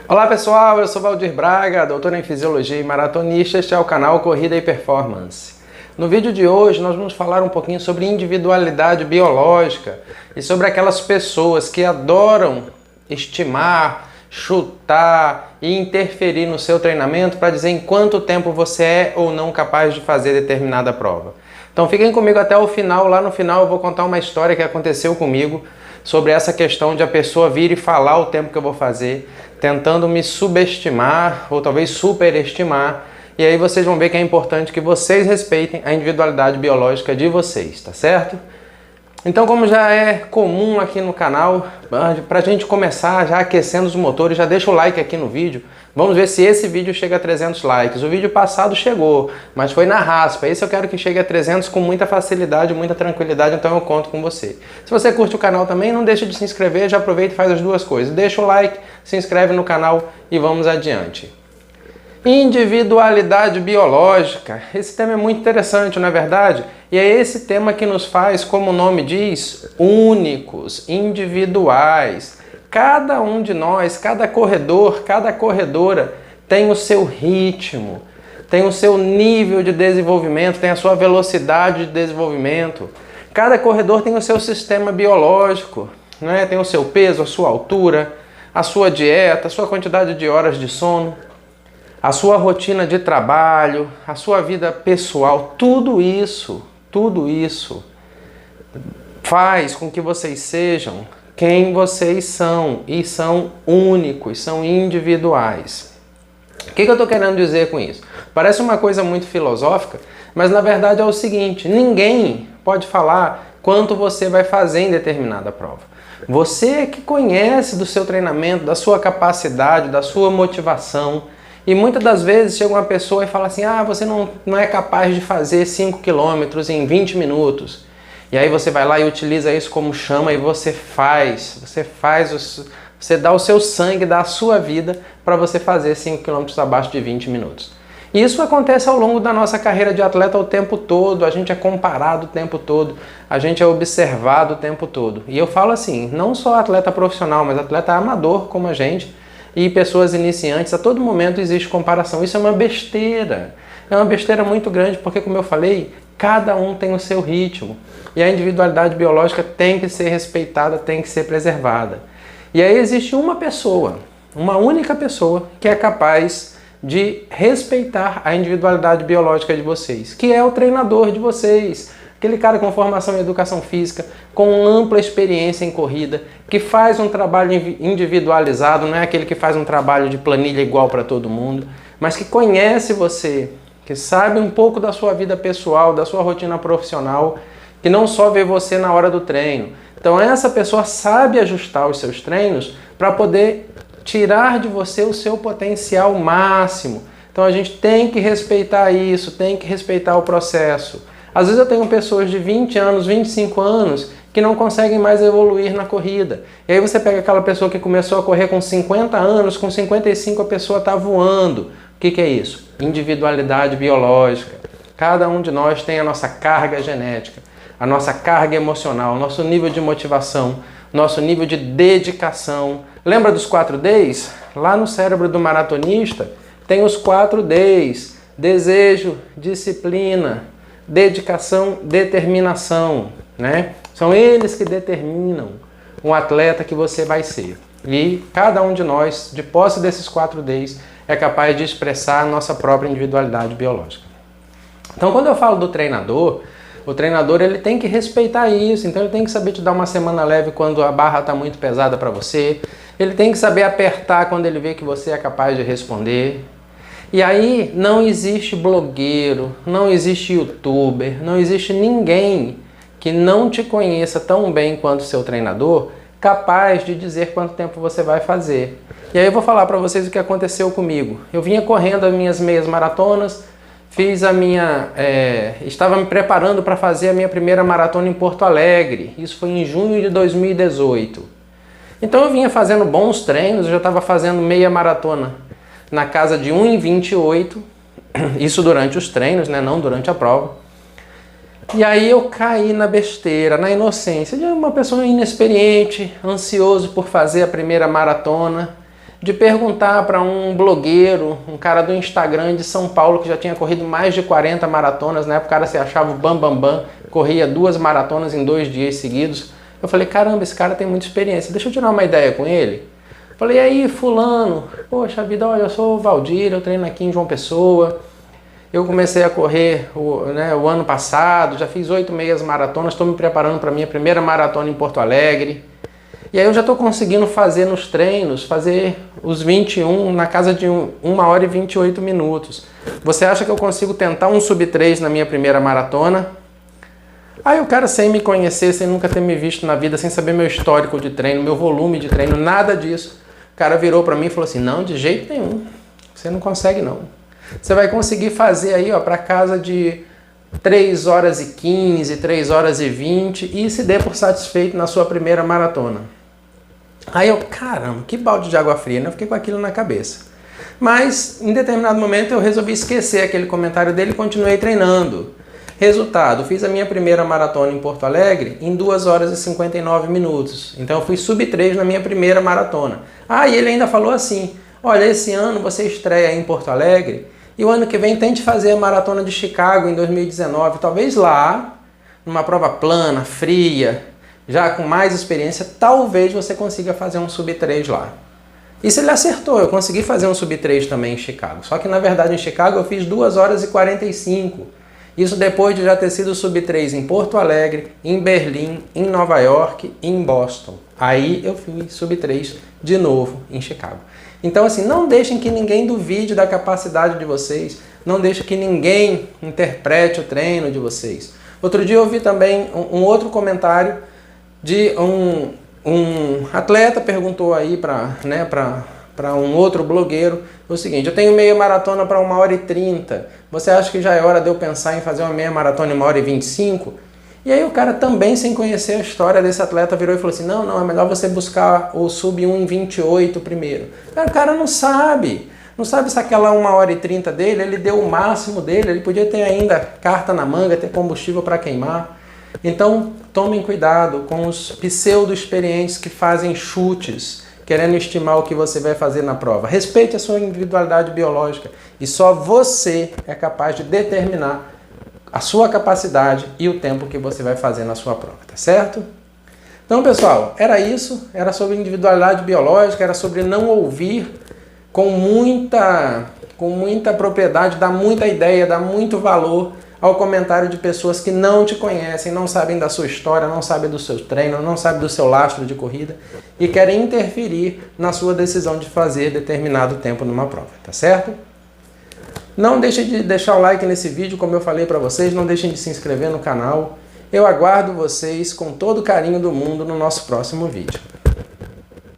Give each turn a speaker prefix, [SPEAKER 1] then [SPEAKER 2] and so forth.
[SPEAKER 1] Olá pessoal, eu sou Valdir Braga, doutor em Fisiologia e maratonista. Este é o canal Corrida e Performance. No vídeo de hoje nós vamos falar um pouquinho sobre individualidade biológica e sobre aquelas pessoas que adoram estimar, chutar e interferir no seu treinamento para dizer em quanto tempo você é ou não capaz de fazer determinada prova. Então fiquem comigo até o final. Lá no final eu vou contar uma história que aconteceu comigo sobre essa questão de a pessoa vir e falar o tempo que eu vou fazer, tentando me subestimar ou talvez superestimar. E aí vocês vão ver que é importante que vocês respeitem a individualidade biológica de vocês, tá certo? Então, como já é comum aqui no canal, para a gente começar já aquecendo os motores, já deixa o like aqui no vídeo. Vamos ver se esse vídeo chega a 300 likes. O vídeo passado chegou, mas foi na raspa. Esse eu quero que chegue a 300 com muita facilidade, muita tranquilidade, então eu conto com você. Se você curte o canal também, não deixe de se inscrever, já aproveita e faz as duas coisas. Deixa o like, se inscreve no canal e vamos adiante. Individualidade biológica. Esse tema é muito interessante, não é verdade? E é esse tema que nos faz, como o nome diz, únicos, individuais. Cada um de nós, cada corredor, cada corredora tem o seu ritmo, tem o seu nível de desenvolvimento, tem a sua velocidade de desenvolvimento. Cada corredor tem o seu sistema biológico, né? Tem o seu peso, a sua altura, a sua dieta, a sua quantidade de horas de sono, a sua rotina de trabalho, a sua vida pessoal. Tudo isso faz com que vocês sejam quem vocês são, e são únicos, são individuais. O que eu estou querendo dizer com isso? Parece uma coisa muito filosófica, mas na verdade é o seguinte: ninguém pode falar quanto você vai fazer em determinada prova. Você é que conhece do seu treinamento, da sua capacidade, da sua motivação. E muitas das vezes chega uma pessoa e fala assim: você não é capaz de fazer 5 km em 20 minutos. E aí você vai lá e utiliza isso como chama e você dá o seu sangue, dá a sua vida para você fazer 5 km abaixo de 20 minutos. E isso acontece ao longo da nossa carreira de atleta o tempo todo. A gente é comparado o tempo todo, a gente é observado o tempo todo. E eu falo assim, não só atleta profissional, mas atleta amador como a gente e pessoas iniciantes, a todo momento existe comparação. Isso é uma besteira. É uma besteira muito grande porque, como eu falei, cada um tem o seu ritmo. E a individualidade biológica tem que ser respeitada, tem que ser preservada. E aí existe uma pessoa, uma única pessoa, que é capaz de respeitar a individualidade biológica de vocês, que é o treinador de vocês. Aquele cara com formação em educação física, com ampla experiência em corrida, que faz um trabalho individualizado, não é aquele que faz um trabalho de planilha igual para todo mundo, mas que conhece você, que sabe um pouco da sua vida pessoal, da sua rotina profissional, que não só vê você na hora do treino. Então essa pessoa sabe ajustar os seus treinos para poder tirar de você o seu potencial máximo. Então a gente tem que respeitar isso, tem que respeitar o processo. Às vezes eu tenho pessoas de 20 anos, 25 anos que não conseguem mais evoluir na corrida. E aí você pega aquela pessoa que começou a correr com 50 anos, com 55 a pessoa está voando. O que é isso? Individualidade biológica. Cada um de nós tem a nossa carga genética, a nossa carga emocional, o nosso nível de motivação, nosso nível de dedicação. Lembra dos 4 Ds? Lá no cérebro do maratonista tem os 4 Ds: desejo, disciplina, dedicação, determinação, né? São eles que determinam o atleta que você vai ser. E cada um de nós, de posse desses 4 Ds, é capaz de expressar a nossa própria individualidade biológica. Então, quando eu falo do treinador, o treinador ele tem que respeitar isso. Então ele tem que saber te dar uma semana leve quando a barra está muito pesada para você. Ele tem que saber apertar quando ele vê que você é capaz de responder. E aí não existe blogueiro, não existe youtuber, não existe ninguém que não te conheça tão bem quanto o seu treinador, capaz de dizer quanto tempo você vai fazer. E aí eu vou falar para vocês o que aconteceu comigo. Eu vinha correndo as minhas meias maratonas, estava me preparando para fazer a minha primeira maratona em Porto Alegre. Isso foi em junho de 2018. Então eu vinha fazendo bons treinos, eu já estava fazendo meia maratona na casa de 1:28, isso durante os treinos, né? Não durante a prova. E aí eu caí na besteira, na inocência de uma pessoa inexperiente, ansioso por fazer a primeira maratona. de perguntar para um blogueiro, um cara do Instagram de São Paulo que já tinha corrido mais de 40 maratonas, na época o cara se achava o bam, corria 2 maratonas em 2 dias seguidos. Eu falei, caramba, esse cara tem muita experiência, deixa eu tirar uma ideia com ele. Falei, e aí fulano, poxa vida, olha, eu sou o Valdir, eu treino aqui em João Pessoa. Eu comecei a correr o ano passado, já fiz 8 meias maratonas, estou me preparando para a minha primeira maratona em Porto Alegre. E aí eu já estou conseguindo fazer nos treinos, fazer os 21 na casa de 1 hora e 28 minutos. Você acha que eu consigo tentar um sub-3 na minha primeira maratona? Aí o cara, sem me conhecer, sem nunca ter me visto na vida, sem saber meu histórico de treino, meu volume de treino, nada disso. O cara virou para mim e falou assim, não, de jeito nenhum, você não consegue não. Você vai conseguir fazer aí para casa de 3 horas e 15, 3 horas e 20 e se dê por satisfeito na sua primeira maratona. Aí eu, caramba, que balde de água fria, né? Eu fiquei com aquilo na cabeça. Mas, em determinado momento, eu resolvi esquecer aquele comentário dele e continuei treinando. Resultado, fiz a minha primeira maratona em Porto Alegre em 2 horas e 59 minutos. Então eu fui sub-3 na minha primeira maratona. Ah, e ele ainda falou assim, olha, esse ano você estreia em Porto Alegre e o ano que vem tente fazer a maratona de Chicago em 2019. Talvez lá, numa prova plana, fria, já com mais experiência, talvez você consiga fazer um sub-3 lá. Isso ele acertou, eu consegui fazer um sub-3 também em Chicago. Só que na verdade em Chicago eu fiz 2 horas e 45. Isso depois de já ter sido sub-3 em Porto Alegre, em Berlim, em Nova York e em Boston. Aí eu fui sub-3 de novo em Chicago. Então assim, não deixem que ninguém duvide da capacidade de vocês, não deixem que ninguém interprete o treino de vocês. Outro dia eu vi também um outro comentário de um atleta, perguntou aí para um outro blogueiro o seguinte, eu tenho meia maratona para 1 hora e 30, você acha que já é hora de eu pensar em fazer uma meia maratona em 1 hora e 25? E aí o cara também, sem conhecer a história desse atleta, virou e falou assim, não, é melhor você buscar o sub 1 em 28 primeiro. O cara não sabe se aquela 1 hora e 30 dele, ele deu o máximo dele, ele podia ter ainda carta na manga, ter combustível para queimar. Então tomem cuidado com os pseudo-experientes que fazem chutes, querendo estimar o que você vai fazer na prova. Respeite a sua individualidade biológica e só você é capaz de determinar a sua capacidade e o tempo que você vai fazer na sua prova, tá certo? Então, pessoal, era isso, era sobre individualidade biológica, era sobre não ouvir com muita propriedade, dar muita ideia, dar muito valor ao comentário de pessoas que não te conhecem, não sabem da sua história, não sabem do seu treino, não sabem do seu lastro de corrida e querem interferir na sua decisão de fazer determinado tempo numa prova, tá certo? Não deixem de deixar o like nesse vídeo, como eu falei para vocês, não deixem de se inscrever no canal. Eu aguardo vocês com todo o carinho do mundo no nosso próximo vídeo.